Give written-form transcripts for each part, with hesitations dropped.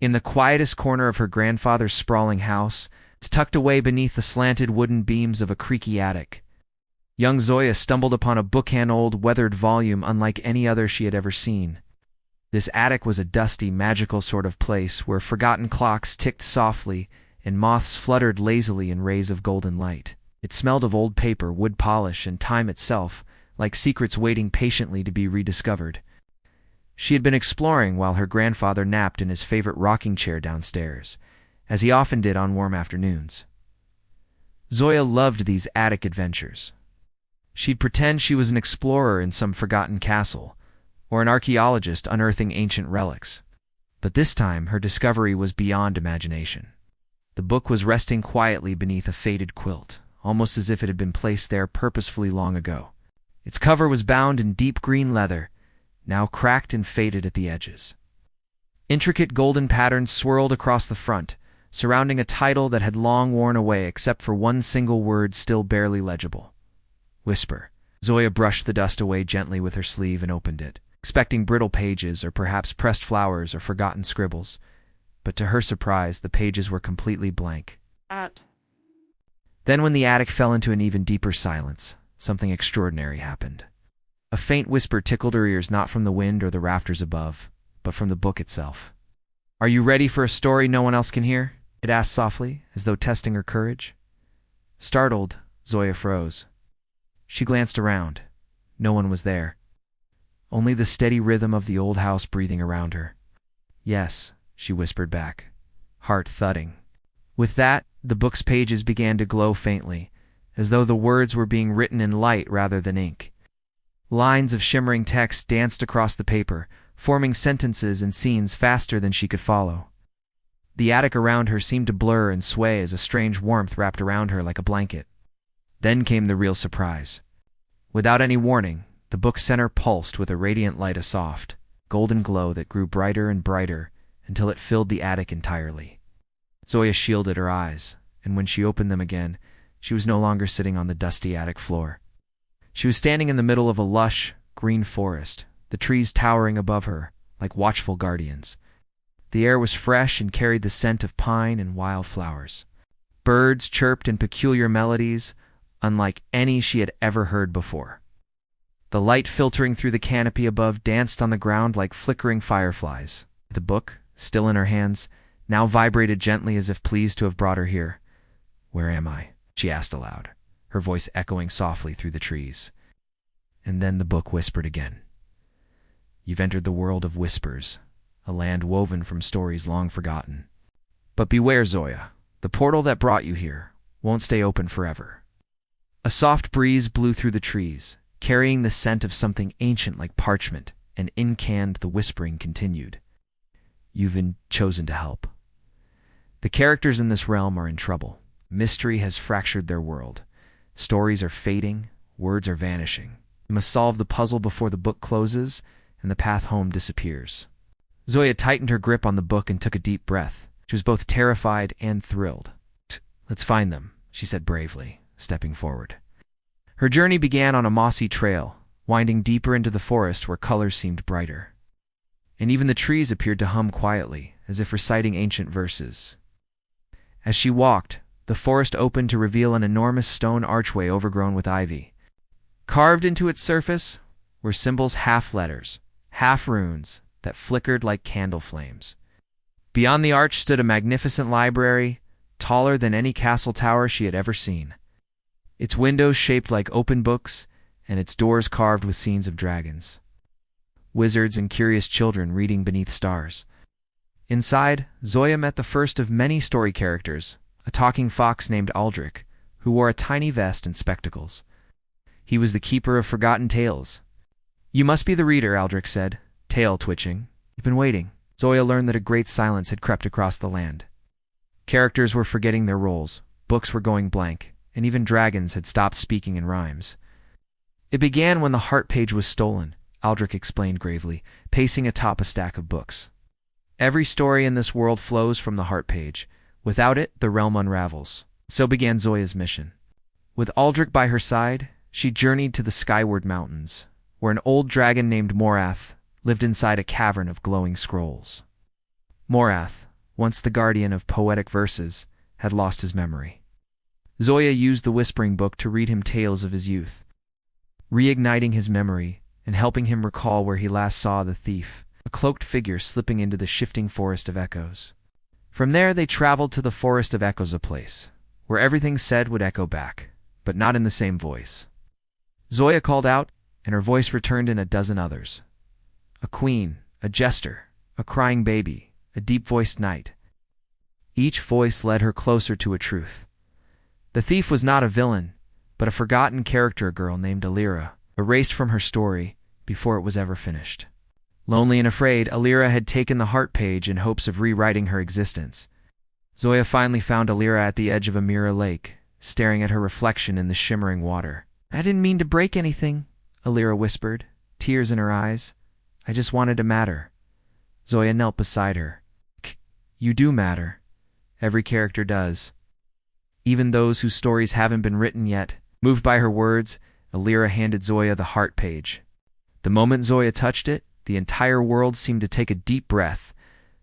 In the quietest corner of her grandfather's sprawling house, tucked away beneath the slanted wooden beams of a creaky attic, young Zoya stumbled upon a bookend-old, weathered volume unlike any other she had ever seen. This attic was a dusty, magical sort of place where forgotten clocks ticked softly and moths fluttered lazily in rays of golden light. It smelled of old paper, wood polish, and time itself, like secrets waiting patiently to be rediscovered. She had been exploring while her grandfather napped in his favorite rocking chair downstairs, as he often did on warm afternoons. Zoya loved these attic adventures. She'd pretend she was an explorer in some forgotten castle, or an archaeologist unearthing ancient relics. But this time, her discovery was beyond imagination. The book was resting quietly beneath a faded quilt, almost as if it had been placed there purposefully long ago. Its cover was bound in deep green leather, now cracked and faded at the edges. Intricate golden patterns swirled across the front, surrounding a title that had long worn away except for one single word still barely legible. Whisper. Zoya brushed the dust away gently with her sleeve and opened it, expecting brittle pages or perhaps pressed flowers or forgotten scribbles. But to her surprise, the pages were completely blank. Then when the attic fell into an even deeper silence, something extraordinary happened. A faint whisper tickled her ears, not from the wind or the rafters above, but from the book itself. "Are you ready for a story no one else can hear?" it asked softly, as though testing her courage. Startled, Zoya froze. She glanced around. No one was there. Only the steady rhythm of the old house breathing around her. "Yes," she whispered back, heart thudding. With that, the book's pages began to glow faintly, as though the words were being written in light rather than ink. Lines of shimmering text danced across the paper, forming sentences and scenes faster than she could follow. The attic around her seemed to blur and sway as a strange warmth wrapped around her like a blanket. Then came the real surprise. Without any warning, the book center pulsed with a radiant light, a soft, golden glow that grew brighter and brighter until it filled the attic entirely. Zoya shielded her eyes, and when she opened them again, she was no longer sitting on the dusty attic floor. She was standing in the middle of a lush, green forest, the trees towering above her, like watchful guardians. The air was fresh and carried the scent of pine and wildflowers. Birds chirped in peculiar melodies, unlike any she had ever heard before. The light filtering through the canopy above danced on the ground like flickering fireflies. The book, still in her hands, now vibrated gently as if pleased to have brought her here. "Where am I?" she asked aloud, her voice echoing softly through the trees. And then the book whispered again. "You've entered the world of whispers, a land woven from stories long forgotten. But beware, Zoya, the portal that brought you here won't stay open forever." A soft breeze blew through the trees, carrying the scent of something ancient like parchment, and incanned the whispering continued. "You've been chosen to help. The characters in this realm are in trouble. Mystery has fractured their world. Stories are fading, words are vanishing. You must solve the puzzle before the book closes and the path home disappears." Zoya tightened her grip on the book and took a deep breath. She was both terrified and thrilled. "Let's find them," she said bravely, stepping forward. Her journey began on a mossy trail, winding deeper into the forest where colors seemed brighter. And even the trees appeared to hum quietly, as if reciting ancient verses. As she walked, the forest opened to reveal an enormous stone archway overgrown with ivy. Carved into its surface were symbols, half letters, half runes, that flickered like candle flames. Beyond the arch stood a magnificent library, taller than any castle tower she had ever seen. Its windows shaped like open books, and its doors carved with scenes of dragons, wizards, and curious children reading beneath stars. Inside, Zoya met the first of many story characters, a talking fox named Aldrich, who wore a tiny vest and spectacles. He was the keeper of forgotten tales. "You must be the reader," Aldrich said, tail twitching. "You've been waiting." Zoya learned that a great silence had crept across the land. Characters were forgetting their roles, books were going blank, and even dragons had stopped speaking in rhymes. "It began when the heart page was stolen," Aldrich explained gravely, pacing atop a stack of books. "Every story in this world flows from the heart page. Without it, the realm unravels." So began Zoya's mission. With Aldrich by her side, she journeyed to the skyward mountains, where an old dragon named Morath lived inside a cavern of glowing scrolls. Morath, once the guardian of poetic verses, had lost his memory. Zoya used the whispering book to read him tales of his youth, reigniting his memory and helping him recall where he last saw the thief, a cloaked figure slipping into the shifting forest of echoes. From there they traveled to the forest of echoes, a place where everything said would echo back, but not in the same voice. Zoya called out, and her voice returned in a dozen others. A queen, a jester, a crying baby, a deep-voiced knight. Each voice led her closer to a truth. The thief was not a villain, but a forgotten character, a girl named Alira, erased from her story before it was ever finished. Lonely and afraid, Alira had taken the heart page in hopes of rewriting her existence. Zoya finally found Alira at the edge of a mirror lake, staring at her reflection in the shimmering water. "I didn't mean to break anything," Alira whispered, tears in her eyes. "I just wanted to matter." Zoya knelt beside her. "You do matter. Every character does. Even those whose stories haven't been written yet." Moved by her words, Alira handed Zoya the heart page. The moment Zoya touched it, the entire world seemed to take a deep breath.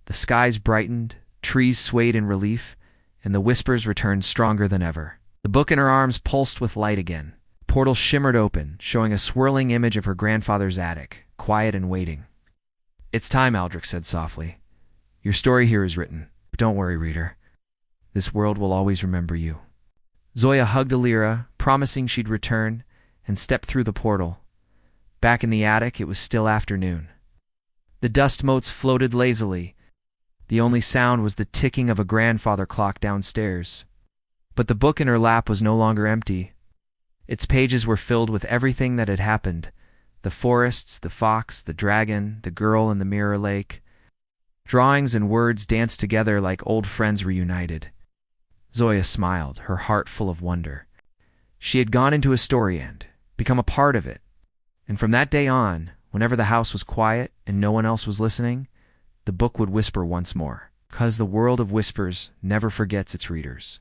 The skies brightened, trees swayed in relief, and the whispers returned stronger than ever. The book in her arms pulsed with light again. Portals shimmered open, showing a swirling image of her grandfather's attic, quiet and waiting. "It's time," Aldrich said softly. "Your story here is written. But don't worry, reader. This world will always remember you." Zoya hugged Alira, promising she'd return, and stepped through the portal. Back in the attic, it was still afternoon. The dust motes floated lazily. The only sound was the ticking of a grandfather clock downstairs. But the book in her lap was no longer empty. Its pages were filled with everything that had happened: the forests, the fox, the dragon, the girl in the mirror lake. Drawings and words danced together like old friends reunited. Zoya smiled, her heart full of wonder. She had gone into a story end, become a part of it. And from that day on, whenever the house was quiet and no one else was listening, the book would whisper once more, 'cause the world of whispers never forgets its readers.